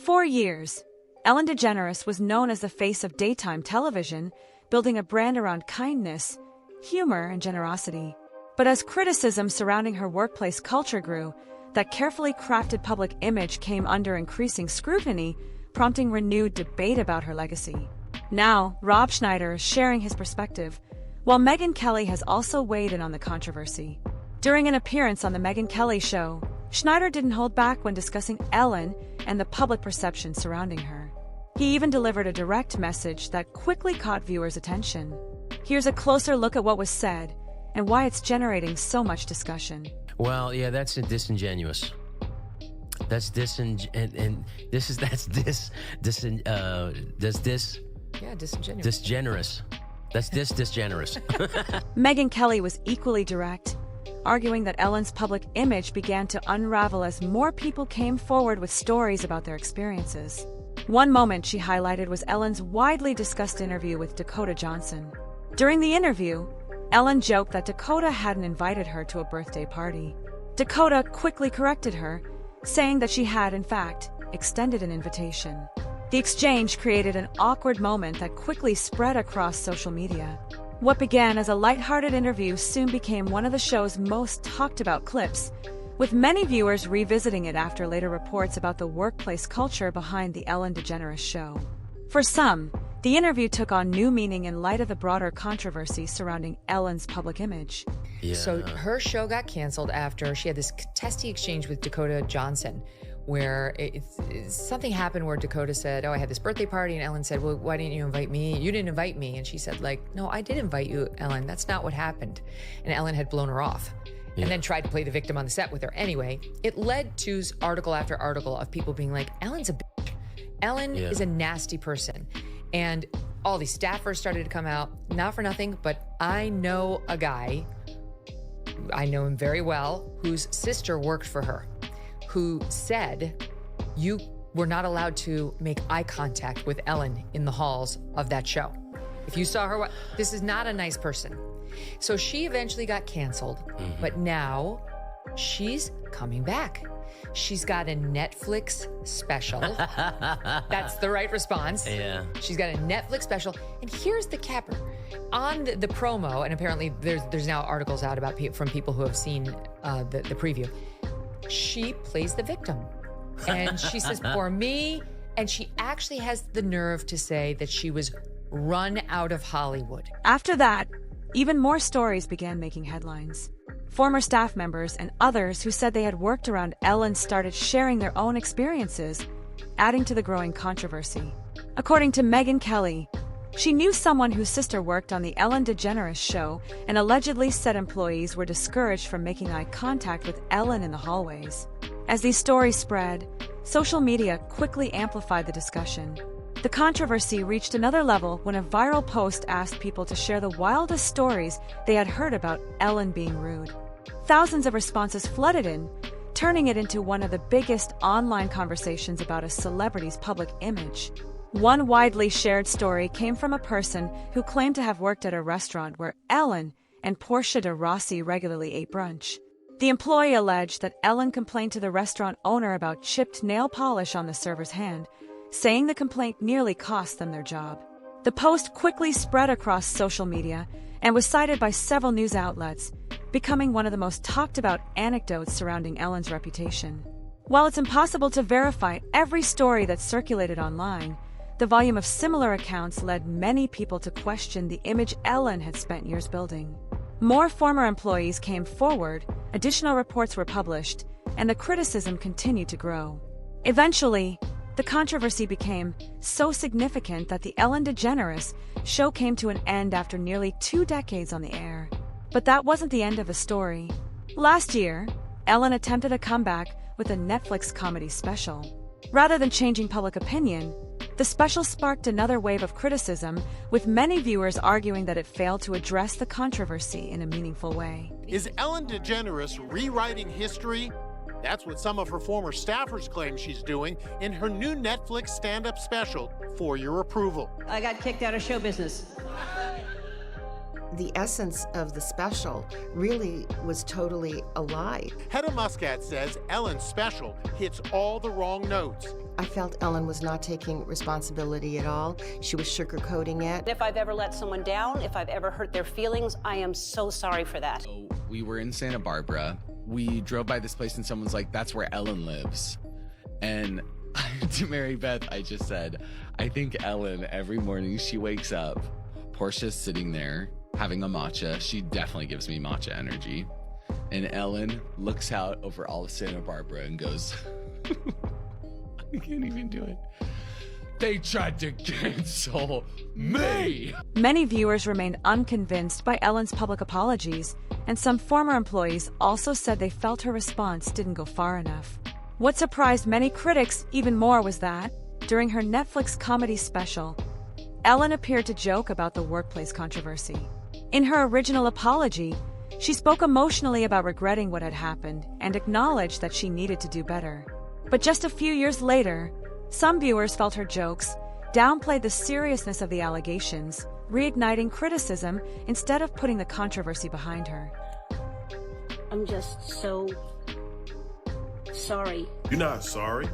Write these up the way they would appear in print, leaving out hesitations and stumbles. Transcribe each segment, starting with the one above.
For years, Ellen DeGeneres was known as the face of daytime television, building a brand around kindness, humor, and generosity. But as criticism surrounding her workplace culture grew, that carefully crafted public image came under increasing scrutiny, prompting renewed debate about her legacy. Now, Rob Schneider is sharing his perspective, while Megyn Kelly has also weighed in on the controversy. During an appearance on The Megyn Kelly Show, Schneider didn't hold back when discussing Ellen and the public perception surrounding her. He even delivered a direct message that quickly caught viewers' attention. Here's a closer look at what was said and why it's generating so much discussion. Well, yeah, that's disingenuous. That's disingenuous. Megyn Kelly was equally direct, arguing that Ellen's public image began to unravel as more people came forward with stories about their experiences. One moment she highlighted was Ellen's widely discussed interview with Dakota Johnson. During the interview, Ellen joked that Dakota hadn't invited her to a birthday party. Dakota quickly corrected her, saying that she had, in fact, extended an invitation. The exchange created an awkward moment that quickly spread across social media. What began as a lighthearted interview soon became one of the show's most talked-about clips, with many viewers revisiting it after later reports about the workplace culture behind the Ellen DeGeneres Show. For some, the interview took on new meaning in light of the broader controversy surrounding Ellen's public image. Yeah. So her show got canceled after she had this testy exchange with Dakota Johnson, where something happened where Dakota said, oh, I had this birthday party, and Ellen said, well, why didn't you invite me? You didn't invite me. And she said, no, I did invite you, Ellen. That's not what happened. And Ellen had blown her off. Yeah. And then tried to play the victim on the set with her. Anyway, it led to article after article of people being like, Ellen's a bitch. Ellen is a nasty person. And all these staffers started to come out, not for nothing, but I know a guy, I know him very well, whose sister worked for her, who said, you were not allowed to make eye contact with Ellen in the halls of that show. If you saw her, this is not a nice person. So she eventually got canceled, but now she's coming back. She's got a Netflix special. That's the right response. Yeah. She's got a Netflix special. And here's the capper. On the promo, and apparently there's now articles out about from people who have seen the preview. She plays the victim. And she says, poor me. And she actually has the nerve to say that she was run out of Hollywood. After that, even more stories began making headlines. Former staff members and others who said they had worked around Ellen started sharing their own experiences, adding to the growing controversy. According to Megyn Kelly, she knew someone whose sister worked on the Ellen DeGeneres Show and allegedly said employees were discouraged from making eye contact with Ellen in the hallways. As these stories spread, social media quickly amplified the discussion. The controversy reached another level when a viral post asked people to share the wildest stories they had heard about Ellen being rude. Thousands of responses flooded in, turning it into one of the biggest online conversations about a celebrity's public image. One widely shared story came from a person who claimed to have worked at a restaurant where Ellen and Portia de Rossi regularly ate brunch. The employee alleged that Ellen complained to the restaurant owner about chipped nail polish on the server's hand, saying the complaint nearly cost them their job. The post quickly spread across social media and was cited by several news outlets, becoming one of the most talked about anecdotes surrounding Ellen's reputation. While it's impossible to verify every story that circulated online, the volume of similar accounts led many people to question the image Ellen had spent years building. More former employees came forward, additional reports were published, and the criticism continued to grow. Eventually, the controversy became so significant that the Ellen DeGeneres Show came to an end after nearly 2 decades on the air. But that wasn't the end of the story. Last year, Ellen attempted a comeback with a Netflix comedy special. Rather than changing public opinion, the special sparked another wave of criticism, with many viewers arguing that it failed to address the controversy in a meaningful way. Is Ellen DeGeneres rewriting history? That's what some of her former staffers claim she's doing in her new Netflix stand-up special, For Your Approval. I got kicked out of show business. the essence of the special really was totally a lie. Hedda Muscat says Ellen's special hits all the wrong notes. I felt Ellen was not taking responsibility at all. She was sugarcoating it. If I've ever let someone down, if I've ever hurt their feelings, I am so sorry for that. So we were in Santa Barbara. We drove by this place and someone's like, that's where Ellen lives. And to Mary Beth, I just said, I think Ellen, every morning she wakes up, Portia's sitting there having a matcha. She definitely gives me matcha energy. And Ellen looks out over all of Santa Barbara and goes, I can't even do it. They tried to cancel me. Many viewers remained unconvinced by Ellen's public apologies, and some former employees also said they felt her response didn't go far enough. What surprised many critics even more was that, during her Netflix comedy special, Ellen appeared to joke about the workplace controversy. In her original apology, she spoke emotionally about regretting what had happened and acknowledged that she needed to do better. But just a few years later, some viewers felt her jokes downplayed the seriousness of the allegations, reigniting criticism instead of putting the controversy behind her. I'm just so sorry. You're not sorry,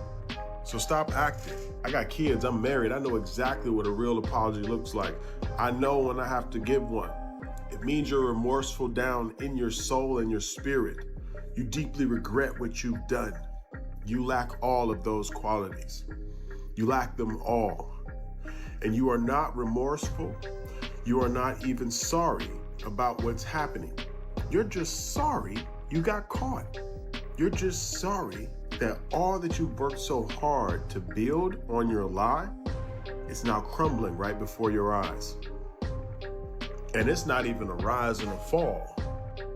so stop acting. I got kids, I'm married, I know exactly what a real apology looks like. I know when I have to give one. It means you're remorseful down in your soul and your spirit. You deeply regret what you've done. You lack all of those qualities. You lack them all. And you are not remorseful. You are not even sorry about what's happening. You're just sorry you got caught. You're just sorry that all that you've worked so hard to build on your lie is now crumbling right before your eyes. And it's not even a rise and a fall.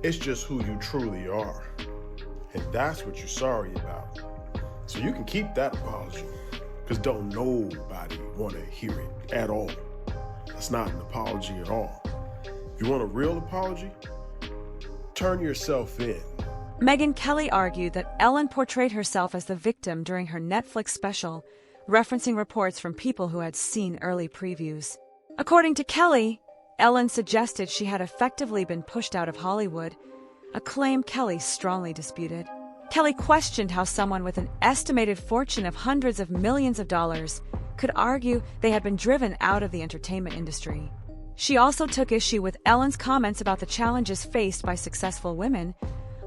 It's just who you truly are. And that's what you're sorry about. So you can keep that apology, because don't nobody want to hear it at all. That's not an apology at all. If you want a real apology, turn yourself in. Megyn Kelly argued that Ellen portrayed herself as the victim during her Netflix special, referencing reports from people who had seen early previews. According to Kelly, Ellen suggested she had effectively been pushed out of Hollywood, a claim Kelly strongly disputed. Kelly questioned how someone with an estimated fortune of hundreds of millions of dollars could argue they had been driven out of the entertainment industry. She also took issue with Ellen's comments about the challenges faced by successful women,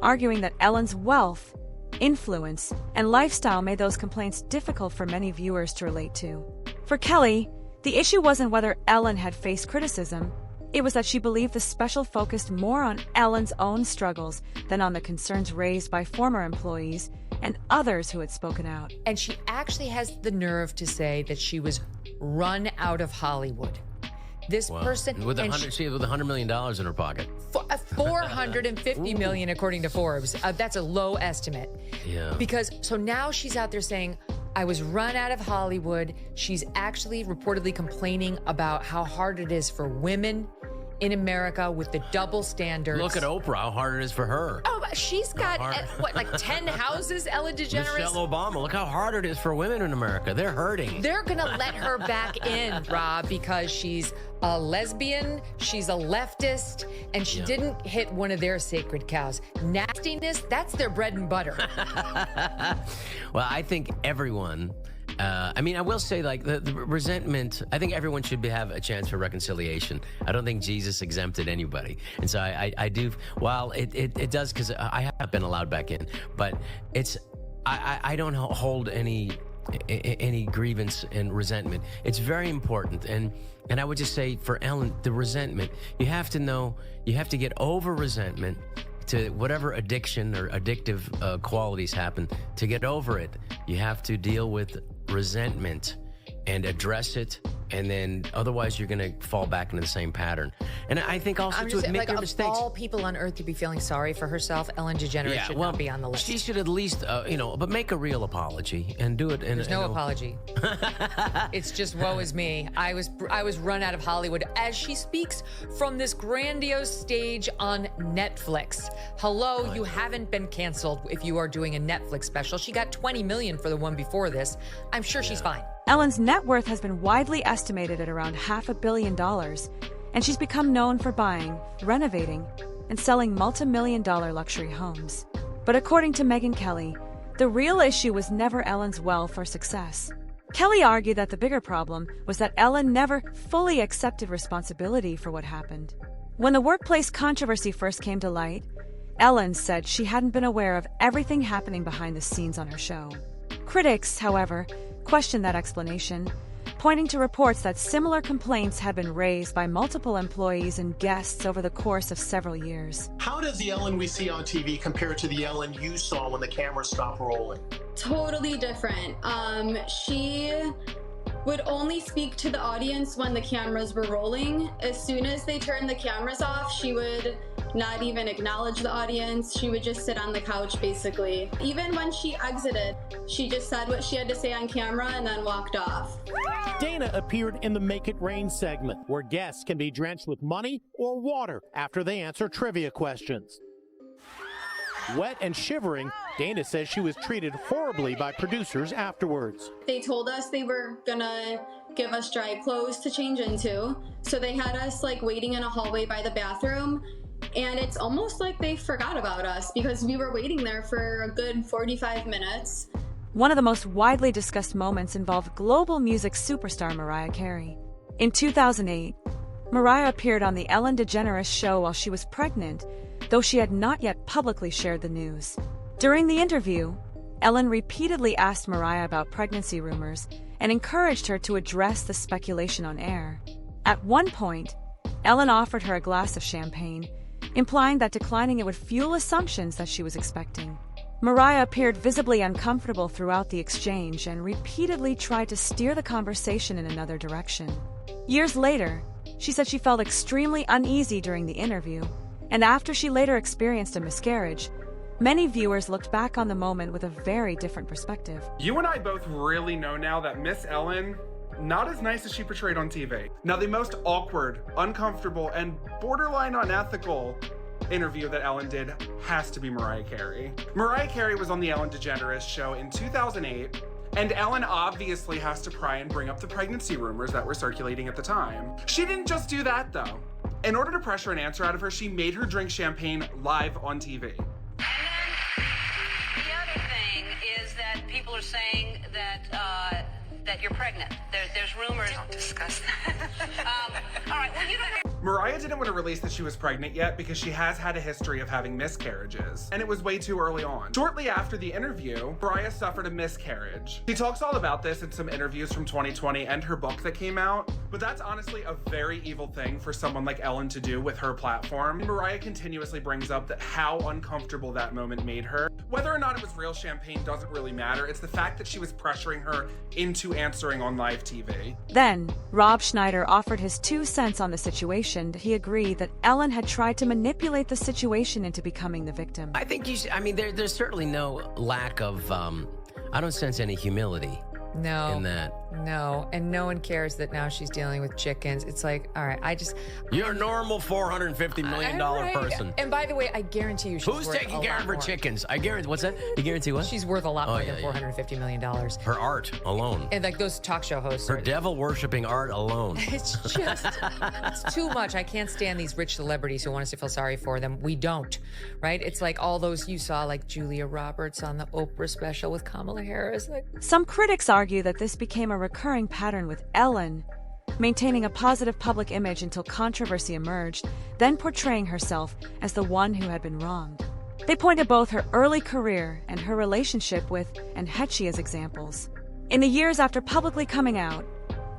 arguing that Ellen's wealth, influence, and lifestyle made those complaints difficult for many viewers to relate to. For Kelly, the issue wasn't whether Ellen had faced criticism. It was that she believed the special focused more on Ellen's own struggles than on the concerns raised by former employees and others who had spoken out. And she actually has the nerve to say that she was run out of Hollywood. This person with $100 million in her pocket. $450 million, according to Forbes. That's a low estimate. Yeah. Because so now she's out there saying, I was run out of Hollywood. She's actually reportedly complaining about how hard it is for women in America with the double standards. Look at Oprah, how hard it is for her. Oh, she's got, like 10 houses, Ellen DeGeneres? Michelle Obama, look how hard it is for women in America. They're hurting. They're going to let her back in, Rob, because she's a lesbian, she's a leftist, and she didn't hit one of their sacred cows. Nastiness, that's their bread and butter. Well, I think everyone... I will say, like, the resentment, I think everyone should have a chance for reconciliation. I don't think Jesus exempted anybody. And so I do, while it does, because I have been allowed back in, but I don't hold any grievance and resentment. It's very important. And I would just say for Ellen, the resentment, you have to know, you have to get over resentment to whatever addiction or addictive qualities happen. To get over it, you have to deal with resentment and address it, and then otherwise you're going to fall back into the same pattern. And I think also to admit your mistakes. Of all people on earth to be feeling sorry for herself, Ellen DeGeneres should not be on the list. She should at least, but make a real apology and do it. There's no apology. It's just woe is me. I was run out of Hollywood, as she speaks from this grandiose stage on Netflix. Hello, you haven't been canceled if you are doing a Netflix special. She got $20 million for the one before this. I'm sure she's fine. Ellen's net worth has been widely estimated at around $500 million, and she's become known for buying, renovating, and selling multi-million-dollar luxury homes. But according to Megyn Kelly, the real issue was never Ellen's wealth or success. Kelly argued that the bigger problem was that Ellen never fully accepted responsibility for what happened. When the workplace controversy first came to light, Ellen said she hadn't been aware of everything happening behind the scenes on her show. Critics, however, questioned that explanation, pointing to reports that similar complaints had been raised by multiple employees and guests over the course of several years. How does the Ellen we see on TV compare to the Ellen you saw when the cameras stopped rolling? Totally different. She would only speak to the audience when the cameras were rolling. As soon as they turned the cameras off, she would not even acknowledge the audience. She would just sit on the couch, basically. Even when she exited, she just said what she had to say on camera and then walked off. Dana appeared in the Make It Rain segment, where guests can be drenched with money or water after they answer trivia questions. Wet and shivering, Dana says she was treated horribly by producers afterwards. They told us they were gonna give us dry clothes to change into, so they had us waiting in a hallway by the bathroom, and it's almost like they forgot about us because we were waiting there for a good 45 minutes. One of the most widely discussed moments involved global music superstar Mariah Carey. In 2008, Mariah appeared on the Ellen DeGeneres Show while she was pregnant, though she had not yet publicly shared the news. During the interview, Ellen repeatedly asked Mariah about pregnancy rumors and encouraged her to address the speculation on air. At one point, Ellen offered her a glass of champagne, implying that declining it would fuel assumptions that she was expecting. Mariah appeared visibly uncomfortable throughout the exchange and repeatedly tried to steer the conversation in another direction. Years later, she said she felt extremely uneasy during the interview, and after she later experienced a miscarriage, many viewers looked back on the moment with a very different perspective. You and I both really know now that Miss Ellen, not as nice as she portrayed on TV. Now, the most awkward, uncomfortable, and borderline unethical interview that Ellen did has to be Mariah Carey. Mariah Carey was on the Ellen DeGeneres Show in 2008, and Ellen obviously has to pry and bring up the pregnancy rumors that were circulating at the time. She didn't just do that, though. In order to pressure an answer out of her, she made her drink champagne live on TV. And then the other thing is that people are saying that that you're pregnant. There's rumors. Don't discuss that. All right. Well, you don't. Mariah didn't want to release that she was pregnant yet because she has had a history of having miscarriages, and it was way too early on. Shortly after the interview, Mariah suffered a miscarriage. She talks all about this in some interviews from 2020 and her book that came out, but that's honestly a very evil thing for someone like Ellen to do with her platform. Mariah continuously brings up that how uncomfortable that moment made her. Whether or not it was real champagne doesn't really matter. It's the fact that she was pressuring her into answering on live TV. Then, Rob Schneider offered his 2 cents on the situation. He agreed that Ellen had tried to manipulate the situation into becoming the victim. I think you should, there's certainly no lack of, I don't sense any humility No. in that. No. And no one cares that now she's dealing with chickens. It's like, all right, You're a normal $450 million person. And by the way, I guarantee you she's Who's worth taking a care lot of her more. chickens? I guarantee, what's that? You guarantee what? She's worth a lot more than yeah. $450 million. Her art alone. And those talk show hosts. Her devil-worshipping art alone. It's just, it's too much. I can't stand these rich celebrities who want us to feel sorry for them. We don't, right? It's like all those you saw, like Julia Roberts on the Oprah special with Kamala Harris. Some critics argue that this became a recurring pattern with Ellen, maintaining a positive public image until controversy emerged, then portraying herself as the one who had been wronged. They point to both her early career and her relationship with Anne Heche as examples. In the years after publicly coming out,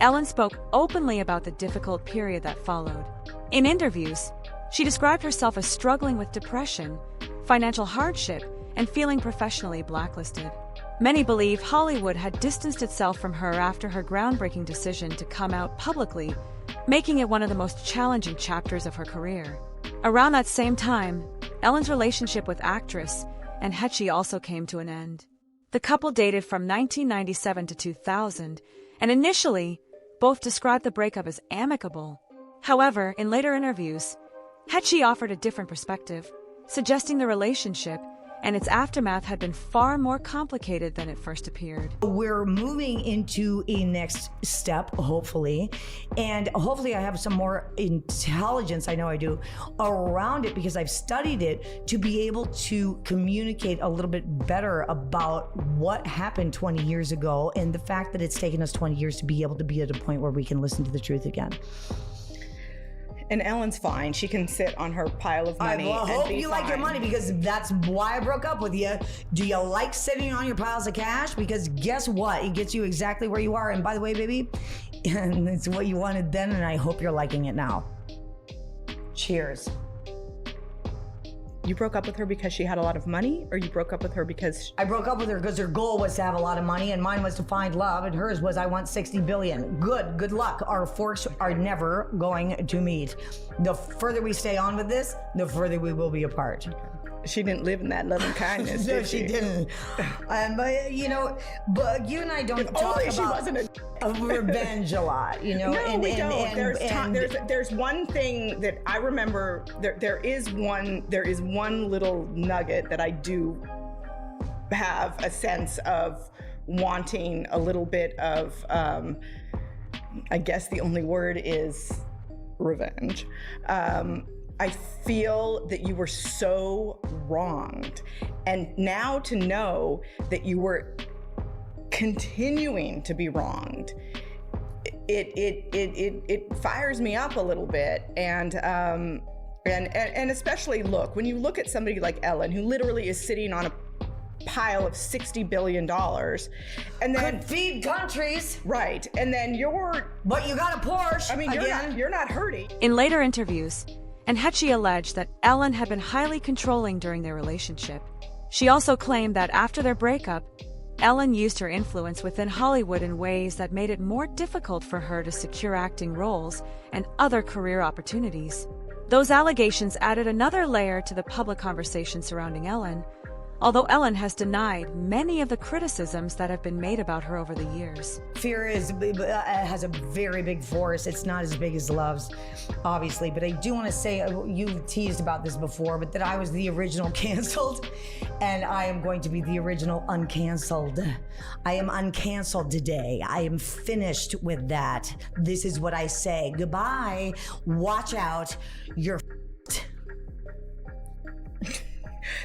Ellen spoke openly about the difficult period that followed. In interviews, she described herself as struggling with depression, financial hardship, and feeling professionally blacklisted. Many believe Hollywood had distanced itself from her after her groundbreaking decision to come out publicly, making it one of the most challenging chapters of her career. Around that same time, Ellen's relationship with actress Anne Heche also came to an end. The couple dated from 1997 to 2000, and initially, both described the breakup as amicable. However, in later interviews, Heche offered a different perspective, suggesting the relationship and its aftermath had been far more complicated than it first appeared. We're moving into a next step, hopefully, and hopefully I have some more intelligence, I know I do, around it because I've studied it to be able to communicate a little bit better about what happened 20 years ago and the fact that it's taken us 20 years to be able to be at a point where we can listen to the truth again. And Ellen's fine. She can sit on her pile of money. I hope you like your money because that's why I broke up with you. Do you like sitting on your piles of cash? Because guess what? It gets you exactly where you are. And by the way, baby, and it's what you wanted then, and I hope you're liking it now. Cheers. You broke up with her because she had a lot of money, or you broke up with her because... I broke up with her because her goal was to have a lot of money, and mine was to find love, and hers was I want 60 billion. Good luck. Our forks are never going to meet. The further we stay on with this, the further we will be apart. She didn't live in that loving kindness, No, did she didn't. But you and I don't talk about she wasn't revenge a lot, No, we don't. There's one thing that I remember. There is one little nugget that I do have a sense of wanting a little bit of. I guess the only word is revenge. I feel that you were so wronged. And now to know that you were continuing to be wronged, it fires me up a little bit. And especially when you look at somebody like Ellen, who literally is sitting on a pile of $60 billion and then could feed countries. Right. And then but you got a Porsche. I mean, you're not hurting. In later interviews, Anne Heche alleged that Ellen had been highly controlling during their relationship. She also claimed that after their breakup, Ellen used her influence within Hollywood in ways that made it more difficult for her to secure acting roles and other career opportunities. Those allegations added another layer to the public conversation surrounding Ellen, although Ellen has denied many of the criticisms that have been made about her over the years. Fear has a very big force. It's not as big as love's, obviously, but I do want to say, you've teased about this before, but that I was the original canceled, and I am going to be the original uncanceled. I am uncanceled today. I am finished with that. This is what I say. Goodbye. Watch out. You're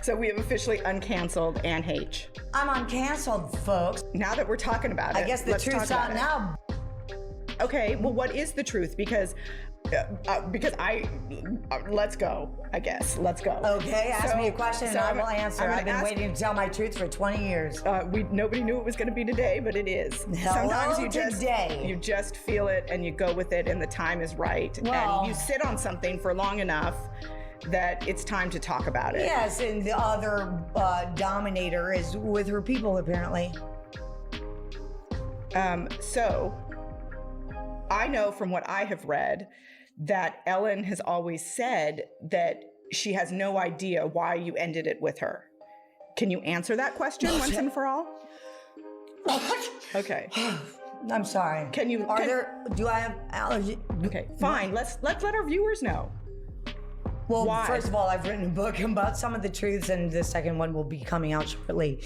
So we have officially uncanceled Anne Heche. I'm uncanceled, folks. Now that we're talking about it, I guess the truth's out now. Okay, well, what is the truth? Because let's go, I guess. Let's go. Okay, ask me a question and I will answer. I've been waiting to tell my truth for 20 years. Nobody knew it was going to be today, but it is. Sometimes you just feel it and you go with it and the time is right. And you sit on something for long enough that it's time to talk about it. Yes, and the other dominator is with her people, apparently. So I know from what I have read that Ellen has always said that she has no idea why you ended it with her. Can you answer that question once and for all? Okay. I'm sorry. Do I have allergy? Okay, fine. Let's let our viewers know. Well, why? First of all, I've written a book about some of the truths, and the second one will be coming out shortly.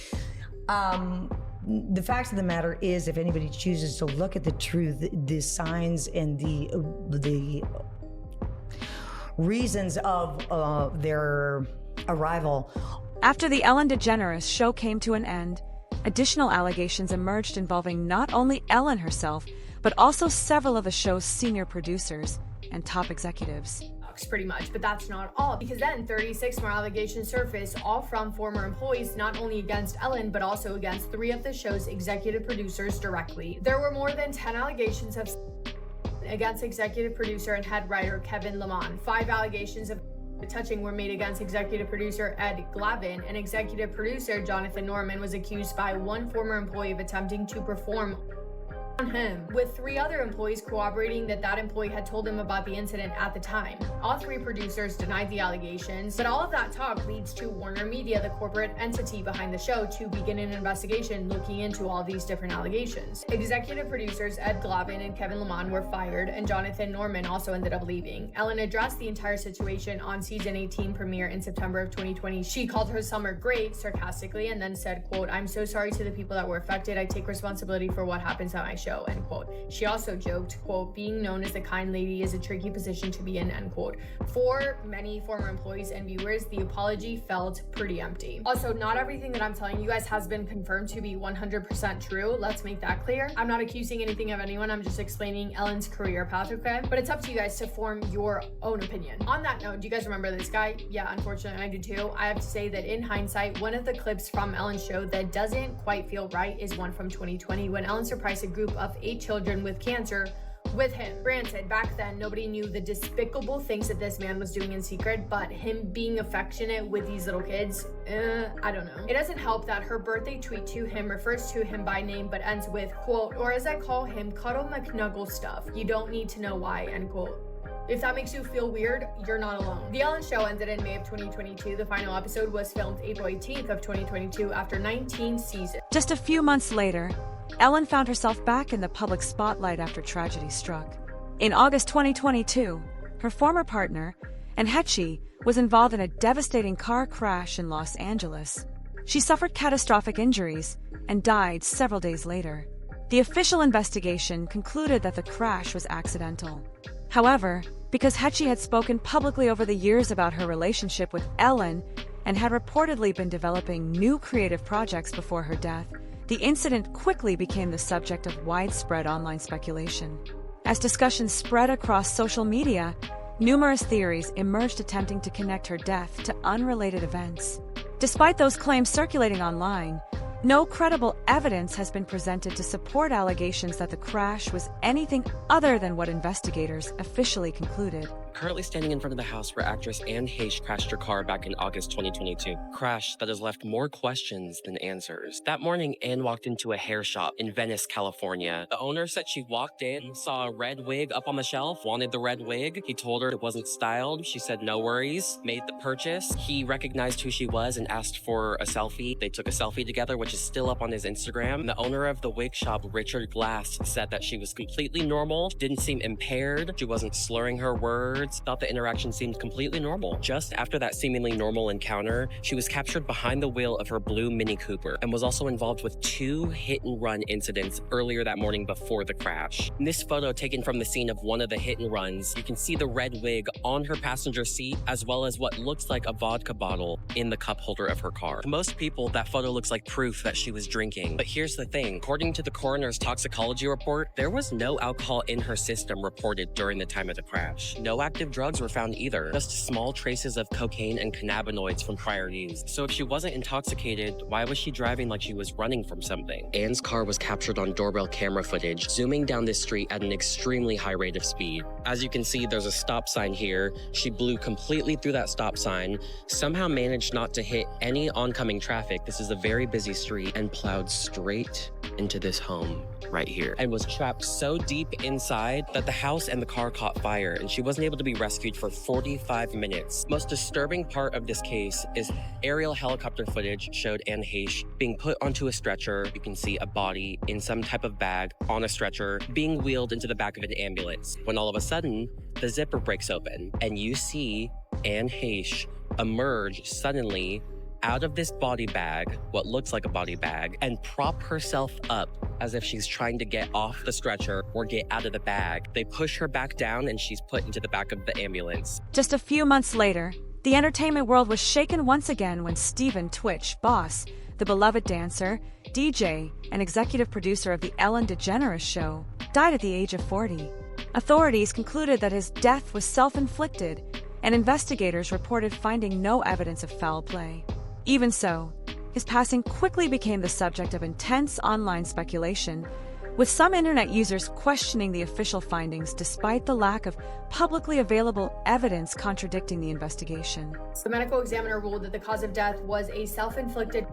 The fact of the matter is, if anybody chooses to look at the truth, the signs and the reasons of their arrival. After the Ellen DeGeneres Show came to an end, additional allegations emerged involving not only Ellen herself, but also several of the show's senior producers and top executives. Pretty much, but that's not all, because then 36 more allegations surfaced, all from former employees, not only against Ellen, but also against 3 of the show's executive producers directly. There were more than 10 allegations of against executive producer and head writer Kevin Lemon. 5 allegations of touching were made against executive producer Ed Glavin, and executive producer Jonathan Norman was accused by one former employee of attempting to perform on him, with 3 other employees corroborating that that employee had told them about the incident at the time. All 3 producers denied the allegations, but all of that talk leads to Warner Media, the corporate entity behind the show, to begin an investigation looking into all these different allegations. Executive producers Ed Glavin and Kevin Lamont were fired, and Jonathan Norman also ended up leaving. Ellen addressed the entire situation on season 18 premiere in September of 2020. She called her summer great sarcastically and then said, quote, "I'm so sorry to the people that were affected. I take responsibility for what happens on my show," end quote. She also joked, quote, "Being known as the kind lady is a tricky position to be in," end quote. For many former employees and viewers, the apology felt pretty empty. Also, not everything that I'm telling you guys has been confirmed to be 100% true. Let's make that clear. I'm not accusing anything of anyone. I'm just explaining Ellen's career path, okay? But it's up to you guys to form your own opinion. On that note, do you guys remember this guy? Yeah, unfortunately, I do too. I have to say that in hindsight, one of the clips from Ellen's show that doesn't quite feel right is one from 2020 when Ellen surprised a group of 8 children with cancer with him. Granted, back then, nobody knew the despicable things that this man was doing in secret, but him being affectionate with these little kids, I don't know. It doesn't help that her birthday tweet to him refers to him by name, but ends with, quote, "Or as I call him, Cuddle McNuggle stuff. You don't need to know why," end quote. If that makes you feel weird, you're not alone. The Ellen Show ended in May of 2022. The final episode was filmed April 18th of 2022 after 19 seasons. Just a few months later, Ellen found herself back in the public spotlight after tragedy struck. In August 2022, her former partner, Anne Heche, was involved in a devastating car crash in Los Angeles. She suffered catastrophic injuries and died several days later. The official investigation concluded that the crash was accidental. However, because Heche had spoken publicly over the years about her relationship with Ellen and had reportedly been developing new creative projects before her death, the incident quickly became the subject of widespread online speculation. As discussions spread across social media, numerous theories emerged attempting to connect her death to unrelated events. Despite those claims circulating online, no credible evidence has been presented to support allegations that the crash was anything other than what investigators officially concluded. Currently standing in front of the house where actress Anne Heche crashed her car back in August 2022. Crash that has left more questions than answers. That morning, Anne walked into a hair shop in Venice, California. The owner said she walked in, saw a red wig up on the shelf, wanted the red wig. He told her it wasn't styled. She said no worries, made the purchase. He recognized who she was and asked for a selfie. They took a selfie together, which is still up on his Instagram. The owner of the wig shop, Richard Glass, said that she was completely normal, didn't seem impaired, she wasn't slurring her words, thought the interaction seemed completely normal. Just after that seemingly normal encounter, she was captured behind the wheel of her blue Mini Cooper and was also involved with 2 hit-and-run incidents earlier that morning before the crash. In this photo taken from the scene of one of the hit-and-runs, you can see the red wig on her passenger seat as well as what looks like a vodka bottle in the cup holder of her car. To most people, that photo looks like proof that she was drinking. But here's the thing, according to the coroner's toxicology report, there was no alcohol in her system reported during the time of the crash. No active drugs were found either, just small traces of cocaine and cannabinoids from prior use. So if she wasn't intoxicated, why was she driving like she was running from something? Anne's car was captured on doorbell camera footage, zooming down this street at an extremely high rate of speed. As you can see, there's a stop sign here. She blew completely through that stop sign, somehow managed not to hit any oncoming traffic. This is a very busy street, and plowed straight into this home right here and was trapped so deep inside that the house and the car caught fire and she wasn't able to be rescued for 45 minutes. Most disturbing part of this case is aerial helicopter footage showed Anne Heche being put onto a stretcher. You can see a body in some type of bag on a stretcher being wheeled into the back of an ambulance when all of a sudden the zipper breaks open and you see Anne Heche emerge suddenly out of this body bag, what looks like a body bag, and prop herself up as if she's trying to get off the stretcher or get out of the bag. They push her back down and she's put into the back of the ambulance. Just a few months later, the entertainment world was shaken once again when Stephen Twitch Boss, the beloved dancer, DJ, and executive producer of the Ellen DeGeneres Show, died at the age of 40. Authorities concluded that his death was self-inflicted, and investigators reported finding no evidence of foul play. Even so, his passing quickly became the subject of intense online speculation, with some internet users questioning the official findings despite the lack of publicly available evidence contradicting the investigation. The medical examiner ruled that the cause of death was a self-inflicted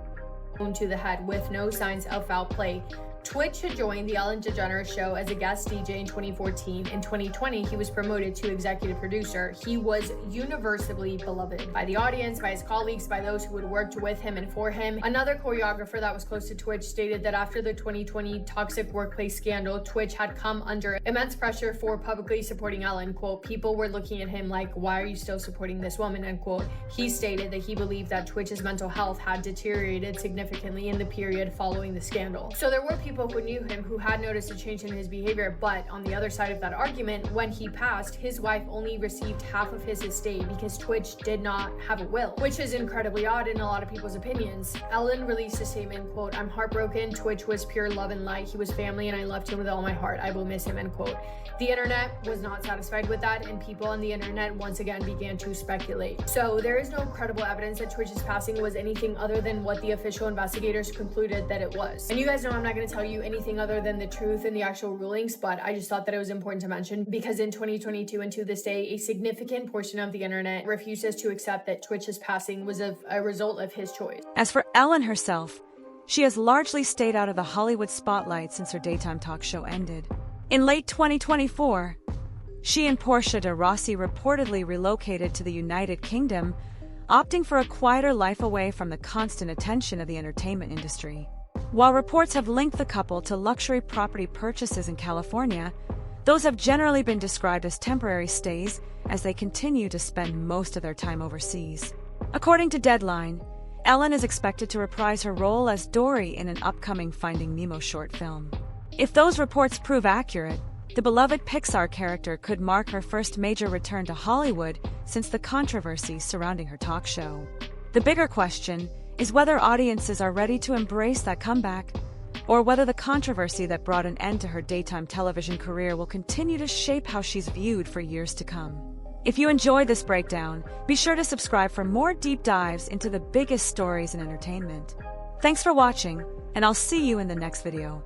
wound to the head with no signs of foul play. Twitch had joined the Ellen DeGeneres Show as a guest DJ in 2014. In 2020, he was promoted to executive producer. He was universally beloved by the audience, by his colleagues, by those who had worked with him and for him. Another choreographer that was close to Twitch stated that after the 2020 toxic workplace scandal, Twitch had come under immense pressure for publicly supporting Ellen. Quote, people were looking at him like, why are you still supporting this woman? End quote. He stated that he believed that Twitch's mental health had deteriorated significantly in the period following the scandal. So there were people who knew him who had noticed a change in his behavior, but on the other side of that argument, when he passed, his wife only received half of his estate because Twitch did not have a will, which is incredibly odd in a lot of people's opinions. Ellen released a statement, quote, I'm heartbroken. Twitch was pure love and light. He was family and I loved him with all my heart. I will miss him, end quote. The internet was not satisfied with that, and people on the internet once again began to speculate. So there is no credible evidence that Twitch's passing was anything other than what the official investigators concluded that it was. And you guys know I'm not going to tell you anything other than the truth and the actual rulings, but I just thought that it was important to mention because in 2022 and to this day, a significant portion of the internet refuses to accept that Twitch's passing was a result of his choice. As for Ellen herself, she has largely stayed out of the Hollywood spotlight since her daytime talk show ended. In late 2024, she and Portia de Rossi reportedly relocated to the United Kingdom, opting for a quieter life away from the constant attention of the entertainment industry. While reports have linked the couple to luxury property purchases in California, those have generally been described as temporary stays as they continue to spend most of their time overseas. According to Deadline, Ellen is expected to reprise her role as Dory in an upcoming Finding Nemo short film. If those reports prove accurate, the beloved Pixar character could mark her first major return to Hollywood since the controversy surrounding her talk show. The bigger question is whether audiences are ready to embrace that comeback, or whether the controversy that brought an end to her daytime television career will continue to shape how she's viewed for years to come. If you enjoyed this breakdown, be sure to subscribe for more deep dives into the biggest stories in entertainment. Thanks for watching, and I'll see you in the next video.